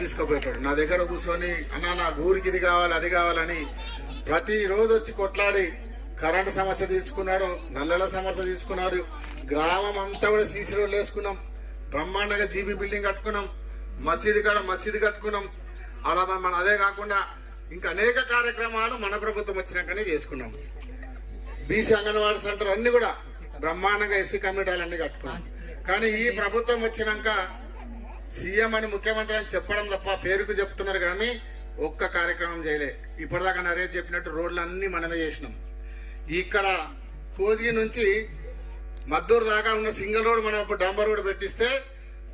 తీసుకుపోయాడు నా దగ్గర కూర్చొని అన్న నా ఊరికి ఇది కావాలి అది కావాలని ప్రతిరోజు వచ్చి కొట్లాడి కరెంటు సమస్య తీర్చుకున్నాడు, నల్లల సమస్య తీర్చుకున్నాడు. గ్రామం అంతా కూడా సీసీ రోడ్లు వేసుకున్నాం, బ్రహ్మాండంగా జీబీ బిల్డింగ్ కట్టుకున్నాం, మసీదు కట్టుకున్నాం. అలా మన అదే కాకుండా ఇంకా అనేక కార్యక్రమాలు మన ప్రభుత్వం వచ్చినాకనే చేసుకున్నాం. బీసీ అంగన్వాడీ సెంటర్ అన్ని కూడా బ్రహ్మాండంగా ఎస్సీ కమ్యూనిటీలు అన్ని కట్టుకున్నాం. కానీ ఈ ప్రభుత్వం వచ్చినాక సీఎం అని ముఖ్యమంత్రి అని చెప్పడం తప్ప పేరుకు చెప్తున్నారు కానీ ఒక్క కార్యక్రమం చేయలే. ఇప్పటిదాకా నరేష్ చెప్పినట్టు రోడ్లు అన్ని మనమే చేసినాం. ఇక్కడ కోజీ నుంచి మద్దూరు దాకా ఉన్న సింగిల్ రోడ్ మనం ఇప్పుడు డంబర్ రోడ్ పెట్టిస్తే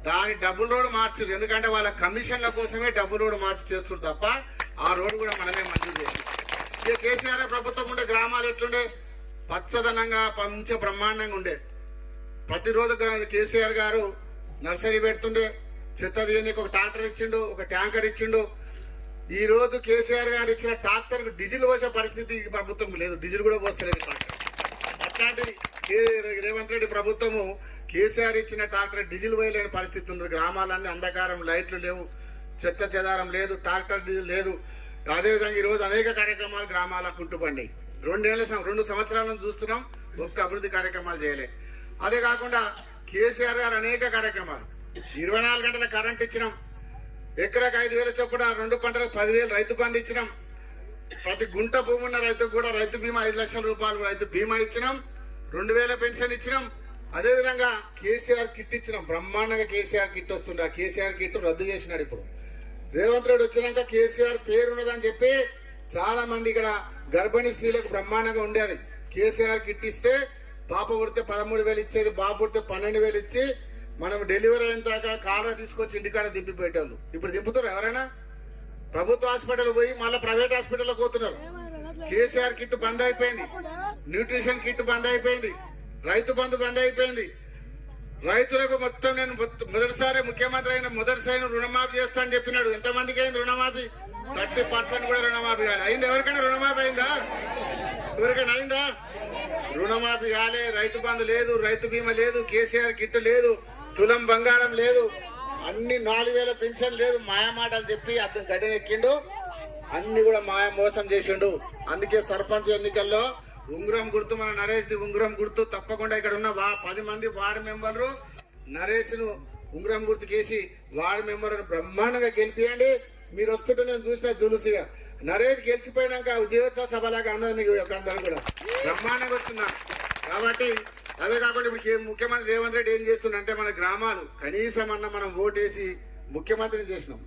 దాని డబుల్ రోడ్ మార్చారు. ఎందుకంటే వాళ్ళ కమిషన్ల కోసమే డబుల్ రోడ్ మార్చి చేస్తారు తప్ప ఆ రోడ్డు కూడా మనమే మంజూరు చేసి. ఇక కేసీఆర్ ప్రభుత్వం ఉండే గ్రామాలు ఎట్లుండే పచ్చదనంగా మంచిగా బ్రహ్మాండంగా ఉండే. ప్రతిరోజు కేసీఆర్ గారు నర్సరీ పెడుతుండే, చెత్త తీయనికి ఒక ట్రాక్టర్ ఇచ్చిండు, ఒక ట్యాంకర్ ఇచ్చిండు. ఈ రోజు కేసీఆర్ గారు ఇచ్చిన ట్రాక్టర్ డీజిల్ పోసే పరిస్థితి ఈ ప్రభుత్వం లేదు, డీజిల్ కూడా పోస్తలేదు ట్రాక్టర్. అట్లాంటి రేవంత్ రెడ్డి ప్రభుత్వము కేసీఆర్ ఇచ్చిన ట్రాక్టర్ డీజిల్ పోయలేని పరిస్థితి ఉంది. గ్రామాలన్నీ అంధకారం, లైట్లు లేవు, చెత్త చెదారం లేదు, ట్రాక్టర్ డీజిల్ లేదు. అదేవిధంగా ఈరోజు అనేక కార్యక్రమాలు గ్రామాల కుంటుపండి. 2 సంవత్సరాలను చూస్తున్నాం, ఒక్క అభివృద్ధి కార్యక్రమాలు చేయలే. అదే కాకుండా కేసీఆర్ గారు అనేక కార్యక్రమాలు 24 గంటల కరెంట్ ఇచ్చినాం, ఎకరాకు 5,000 చొప్పున 2 పంటలకు 10,000 రైతు బంధు ఇచ్చినాం. ప్రతి గుంట భూమి ఉన్న రైతుకు కూడా రైతు బీమా 5 లక్షల రూపాయలు రైతు బీమా ఇచ్చినాం, 2,000 పెన్షన్ ఇచ్చినాం. అదేవిధంగా కేసీఆర్ కిట్ ఇచ్చినాం. బ్రహ్మాండంగా కేసీఆర్ కిట్ వస్తుండే, ఆ కేసీఆర్ కిట్ రద్దు చేసినాడు. ఇప్పుడు రేవంత్ రెడ్డి వచ్చినాక కేసీఆర్ పేరు ఉన్నదని చెప్పి చాలా మంది ఇక్కడ గర్భిణీ స్త్రీలకు బ్రహ్మాండంగా ఉండేది. కేసీఆర్ కిట్ ఇస్తే పాప పుడితే 13,000 ఇచ్చేది, బాబు పుడితే 12,000 ఇచ్చి మనం డెలివరీ అయిన దాకా కారు తీసుకొచ్చి ఇంటికాడ దింపిపోయేటోళ్ళు. ఇప్పుడు దింపుతారు ఎవరైనా? ప్రభుత్వ హాస్పిటల్ పోయి మళ్ళీ ప్రైవేట్ హాస్పిటల్లో పోతున్నారు. కేసీఆర్ కిట్ బంద్ అయిపోయింది, న్యూట్రిషన్ కిట్ బంద్ అయిపోయింది, రైతు బంధు బంద్ అయిపోయింది. రైతులకు మొత్తం నేను మొదటిసారి ముఖ్యమంత్రి అయిన మొదటిసారి రుణమాఫీ చేస్తా అని చెప్పినాడు. ఎంతమందికి అయింది రుణమాఫీ? 30% కూడా రుణమాఫీ కాదు. అయింది ఎవరికైనా రుణమాఫీ అయిందా? ఎవరికైనా అయిందా? రుణమాఫీ కాలే, రైతు బంధు లేదు, రైతు బీమా లేదు, కేసీఆర్ కిట్ లేదు, తులం బంగారం లేదు, అన్ని 4,000 పెన్షన్ లేదు. మాయమాటలు చెప్పి అతను గడ్డెక్కిండు, అన్ని కూడా మాయ మోసం చేసిండు. అందుకే సర్పంచ్ ఎన్నికల్లో ఉంగరం గుర్తు మన నరేష్ది ఉంగరం గుర్తు తప్పకుండా ఇక్కడ ఉన్న 10 మంది వార్డు మెంబర్లు నరేష్ను ఉంగరం గుర్తుకేసి వార్డు మెంబర్ను బ్రహ్మాండంగా గెలిపియండి. మీరు వస్తుంటే నేను చూసిన జులుసిగా నరేష్ గెలిచిపోయినాక ఉద్యోగోత్సవ సభలాగా ఉన్నది మీకు అందరూ కూడా బ్రహ్మాండంగా వచ్చిందా. కాబట్టి అదే కాకుండా ఇప్పుడు ముఖ్యమంత్రి రేవంత్ రెడ్డి ఏం చేస్తుందంటే మన గ్రామాలు కనీసం అన్న మనం ఓటేసి ముఖ్యమంత్రిని చేసినాం.